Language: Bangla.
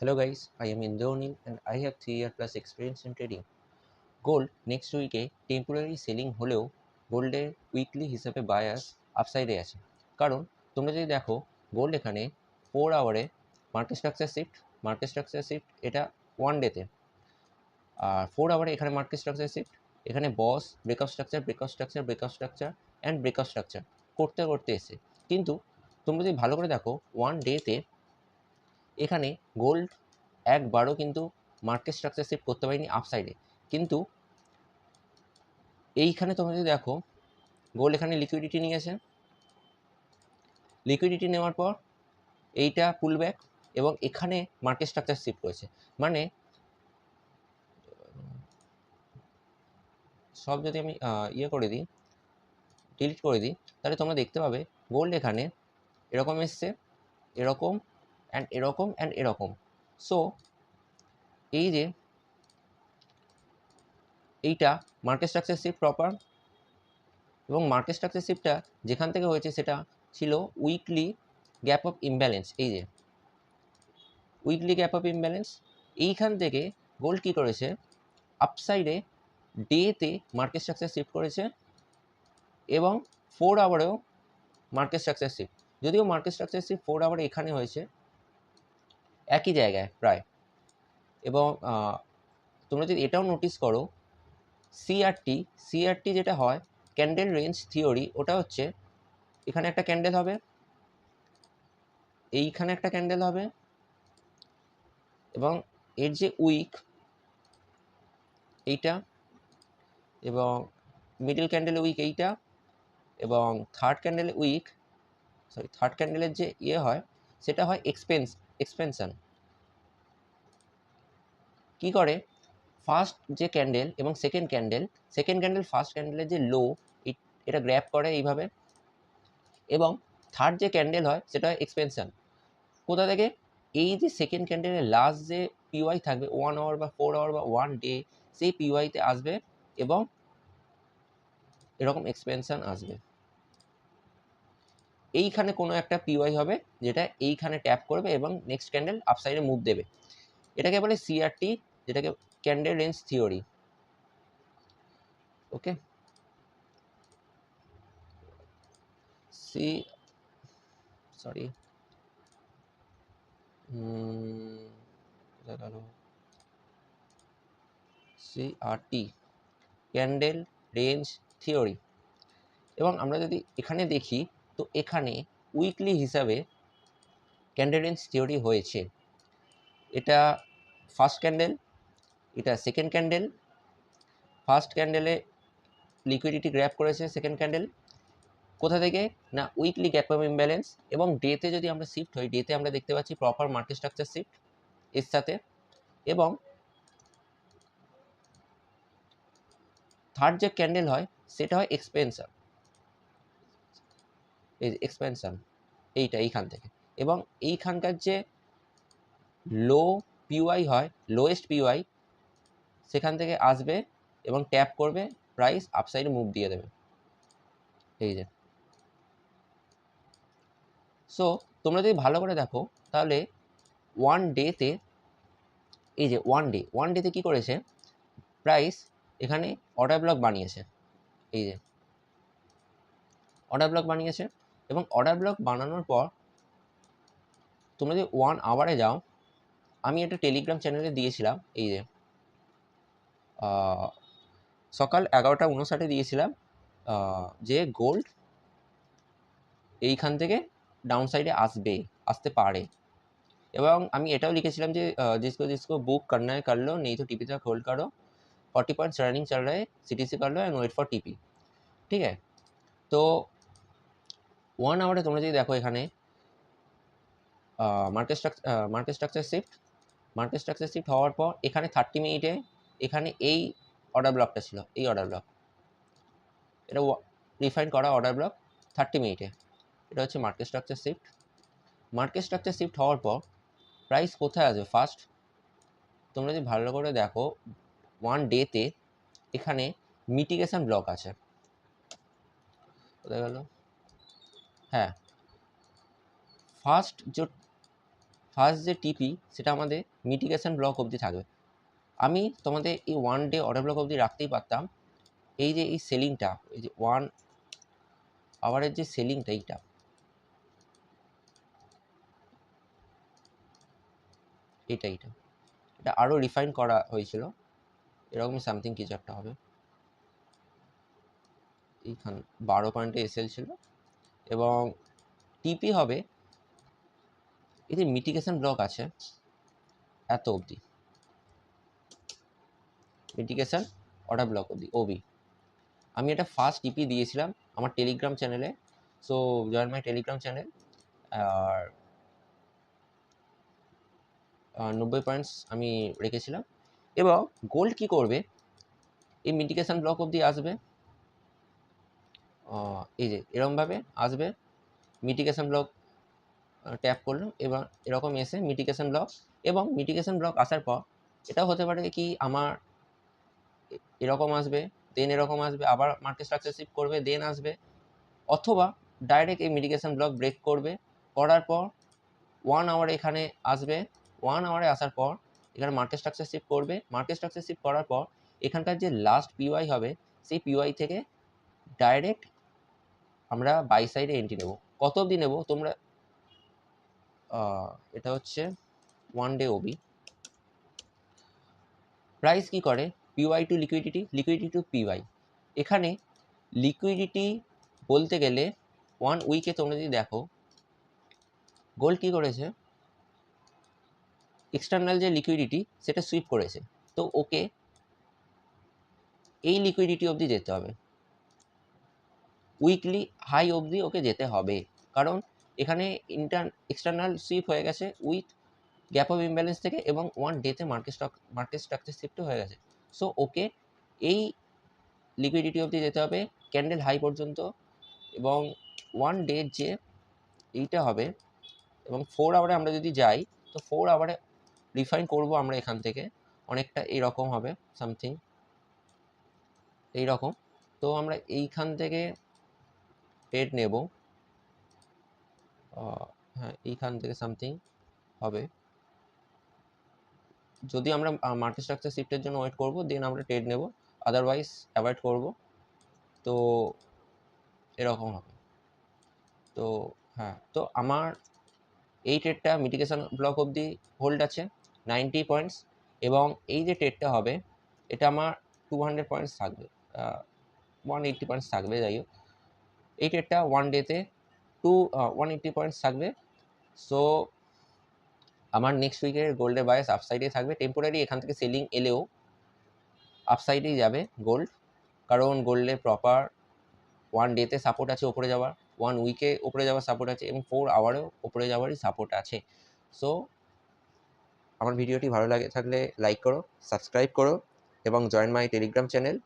Hello guys, I am Indronil and I have 3 year plus experience in trading. Gold next উইকে টেম্পোরারি সেলিং হলেও গোল্ডের উইকলি হিসাবে বায়াস আপসাইডে আছে। কারণ তোমরা যদি দেখো গোল্ড এখানে 4 আওয়ারে মার্কেট স্ট্রাকচার শিফট এটা 1 ডেতে, আর 4 আওয়ারে এখানে মার্কেট স্ট্রাকচার শিফট, এখানে BOS breakup structure and breakup structure করতে করতে এসে। কিন্তু তোমরা যদি ভালো করে দেখো 1 ডেতে এখানে গোল্ড একবারও কিন্তু মার্কেট স্ট্রাকচার শিফট করতে পারিনি আপসাইডে। কিন্তু এইখানে তোমরা যদি দেখো গোল্ড এখানে লিকুইডিটি নিয়েছে, লিকুইডিটি নেওয়ার পর এইটা পুল ব্যাক এবং এখানে মার্কেট স্ট্রাকচার শিফট করেছে। মানে সব যদি আমি করে দিই, ডিলিট করে দিই, তাহলে তোমরা দেখতে পাবে গোল্ড এখানে এরকম এসছে, এরকম অ্যান্ড এরকম অ্যান্ড এরকম। সো এই যে এইটা মার্কেট স্ট্রাকচার শিফট প্রপার, এবং মার্কেট স্ট্রাকচার শিফটটা যেখান থেকে হয়েছে সেটা ছিল উইকলি গ্যাপ অফ ইমব্যালেন্স। এই যে উইকলি গ্যাপ অফ ইমব্যালেন্স, এইখান থেকে গোল্ড কী করেছে, আপসাইডে ডেতে মার্কেট স্ট্রাকচার শিফট করেছে এবং 4 আওয়ারেও মার্কেট স্ট্রাকচার শিফট। যদিও মার্কেট স্ট্রাকচার শিফট 4 আওয়ারে এখানে হয়েছে একই জায়গায় প্রায়। এবং তোমরা যদি এটাও নোটিস করো, সিআরটি যেটা হয় ক্যান্ডেল রেঞ্জ থিওরি, ওটা হচ্ছে এখানে একটা ক্যান্ডেল হবে, এইখানে একটা ক্যান্ডেল হবে, এবং এর যে উইক এইটা, এবং মিডল ক্যান্ডেল উইক এইটা, এবং থার্ড ক্যান্ডেলের যে হয় সেটা হয় এক্সপেনশন। কি করে, ফার্স্ট যে ক্যান্ডেল এবং সেকেন্ড ক্যান্ডেল ফার্স্ট ক্যান্ডেলের যে লো এটা গ্র্যাব করে এইভাবে, এবং থার্ড যে ক্যান্ডেল হয় সেটা হয় এক্সপেনশন। কোথা থেকে, এই যে সেকেন্ড ক্যান্ডেলের লাস্ট যে পিওয়াই থাকবে 1 আওয়ার বা 4 আওয়ার বা 1 ডে, সেই পিওয়াইতে আসবে এবং এরকম এক্সপেনশন আসবে। এইখানে কোনো একটা পিওয়াই হবে যেটা এইখানে ট্যাপ করবে এবং নেক্সট ক্যান্ডেল আপসাইডে মুভ দেবে। এটাকে বলে সিআরটি, যেটাকে candle range theory. Okay, sorry CRT candle range theory. এবং আমরা যদি এখানে দেখি তো এখানে উইকলি হিসাবে ক্যান্ডেল রেঞ্জ থিওরি হয়েছে। এটা ফার্স্ট ক্যান্ডেল, এটা সেকেন্ড ক্যান্ডেল। ফার্স্ট ক্যান্ডেলে লিকুইডিটি গ্র্যাব করেছে সেকেন্ড ক্যান্ডেল, কোথা থেকে না উইকলি গ্যাপ অফ ইমব্যালেন্স। এবং ডেতে যদি আমরা শিফট হই, ডেতে আমরা দেখতে পাচ্ছি প্রপার মার্কেট স্ট্রাকচার শিফট এর সাথে। এবং থার্ড যে ক্যান্ডেল হয় সেটা হয় এক্সপেনশন এইখান থেকে। এবং এইখানকার যে লো পিওয়াই হয়, লোয়েস্ট পিওয়াই, সেখান থেকে আসবে এবং ট্যাপ করবে, প্রাইস আপসাইডে মুভ দিয়ে দেবে। এই যে, সো তোমরা যদি ভালো করে দেখো তাহলে 1 ডেতে, এই যে 1 ডেতে কী করেছে, প্রাইস এখানে অর্ডার ব্লক বানিয়েছে। এই যে অর্ডার ব্লক বানিয়েছে, এবং অর্ডার ব্লক বানানোর পর তোমরা যদি 1 আওয়ারে যাও, আমি একটা টেলিগ্রাম চ্যানেলে দিয়েছিলাম, এই যে সকাল 11টা 59 দিয়েছিলাম, যে গোল্ড এইখান থেকে ডাউন সাইডে আসতে পারে। এবং আমি এটাও লিখেছিলাম যে जिसको बुक करना है कर लो, नहीं तो टीपी तक होल्ड करो, 40 पॉइंट्स रनिंग चल रहा है, सीटीसी कर लो एंड वेट फॉर टीपी। ঠিক আছে, তো 1 আওয়ারে তোমরা যদি দেখো এখানে মার্কেট স্ট্রাকচার শিফট হওয়ার পর এখানে 30 মিনিটে এখানে এই অর্ডার ব্লকটা ছিল, এই অর্ডার ব্লক, এটা রিফাইন করা অর্ডার ব্লক 30 মিনিটে। এটা হচ্ছে মার্কেট স্ট্রাকচার শিফট হওয়ার পর প্রাইস কোথায় আসবে ফার্স্ট, তোমরা যদি ভালো করে দেখো 1 ডেতে এখানে মিটিগেশন ব্লক আছে, কোথায় গেল, হ্যাঁ, ফার্স্ট ফার্স্ট যে টিপি সেটা আমাদের মিটিগেশন ব্লক অবধি থাকবে। আমি তোমাদের এই 1 ডে অর্ডার ব্লক অবধি রাখতেই পারতাম। এই যে এই সেলিংটা, এই যে 1 আওয়ারের যে সেলিংটা, এইটা এটা এটা আরও রিফাইন করা হয়েছিল, এরকমই সামথিং কিছু একটা হবে। এইখান 12 পয়েন্টে এসএল ছিল এবং টিপি হবে এই যে মিটিগেশন ব্লক আছে এত অবধি, মিটিগেশন অর্ডার ব্লক অবধি ওবি। আমি এটা ফার্স্ট টিপি দিয়েছিলাম আমার টেলিগ্রাম চ্যানেলে, so join my Telegram channel. আর 90 পয়েন্টস আমি রেখেছিলাম। এবং গোল্ড কি করবে, এই মিটিগেশন ব্লক অবধি আসবে, এই যে এরকমভাবে আসবে, মিটিগেশন ব্লক ট্যাপ করলাম, এবার এরকম এসে মিটিগেশন ব্লক, এবং মিটিগেশন ব্লক আসার পর এটাও হতে পারে কি আমার এরকম আসবে, দেন এরকম আসবে, আবার মার্কেট স্ট্রাকচার শিফট করবে, দেন আসবে, অথবা ডাইরেক্ট এই মিটিগেশন ব্লক ব্রেক করবে, করার পর 1 আওয়ার এখানে আসবে, 1 আওয়ারে আসার পর এখানে মার্কেট স্ট্রাকচার শিফট করবে, মার্কেট স্ট্রাকচার শিফট করার পর এখানকার যে লাস্ট পিওয়াই হবে সেই পিওয়াই থেকে ডাইরেক্ট আমরা বাই সাইডে এন্ট্রি নেব। কত অবধি নেব তোমরা, এটা হচ্ছে 1 ডে ওবি। প্রাইস কি করে, PY to liquidity, liquidity to PY. এখানে লিকুইডিটি বলতে গেলে 1 উইকে তোমরা যদি দেখো গোল্ড কী করেছে, এক্সটার্নাল যে লিকুইডিটি সেটা সুইপ করেছে, তো ওকে এই লিকুইডিটি অবধি যেতে হবে, উইকলি হাই অবধি ওকে যেতে হবে, কারণ এখানে এক্সটার্নাল সুইপ হয়ে গেছে উইথ গ্যাপ অফ ইমব্যালেন্স থেকে, এবং 1 ডেতে মার্কেট স্ট্রাকচার শিফটও হয়ে গেছে। সো ওকে এই লিকুইডিটি অবধি যেতে হবে ক্যান্ডেল হাই পর্যন্ত, এবং 1 ডে যে এইটা হবে, এবং 4 আওয়ারে আমরা যদি যাই তো 4 আওয়ারে রিফাইন করব আমরা এখান থেকে অনেকটা এইরকম হবে সামথিং এইরকম। তো আমরা এইখান থেকে ট্রেড নেব, হ্যাঁ এইখান থেকে সামথিং হবে, যদি আমরা মার্কেট স্ট্রাকচার শিফটের জন্য ওয়েট করব দেন আমরা ট্রেড নেব, আদারওয়াইজ অ্যাভয়েড করব। তো এরকম হবে। তো হ্যাঁ, তো আমার এই ট্রেডটা মিটিগেশন ব্লক অবধি হোল্ড আছে 90 পয়েন্টস, এবং এই যে ট্রেডটা হবে এটা আমার 200 পয়েন্টস থাকবে, 180 পয়েন্টস থাকবে, যাই হোক এই ট্রেডটা 1 ডেতে 180 পয়েন্টস থাকবে। সো আমার নেক্সট উইকের গোল্ডের বায়াস আপসাইডে থাকবে, টেম্পোরারি এখান থেকে সেলিং এলেও আপসাইডেই যাবে গোল্ড, কারণ গোল্ডে প্রপার 1 ডেতে সাপোর্ট আছে ওপরে যাওয়ার, 1 উইকে ওপরে যাওয়ার সাপোর্ট আছে, এবং 4 আওয়ারেও ওপরে যাওয়ারই সাপোর্ট আছে। সো আমার ভিডিওটি ভালো লাগে থাকলে লাইক করো, সাবস্ক্রাইব করো এবং জয়েন মাই টেলিগ্রাম চ্যানেল।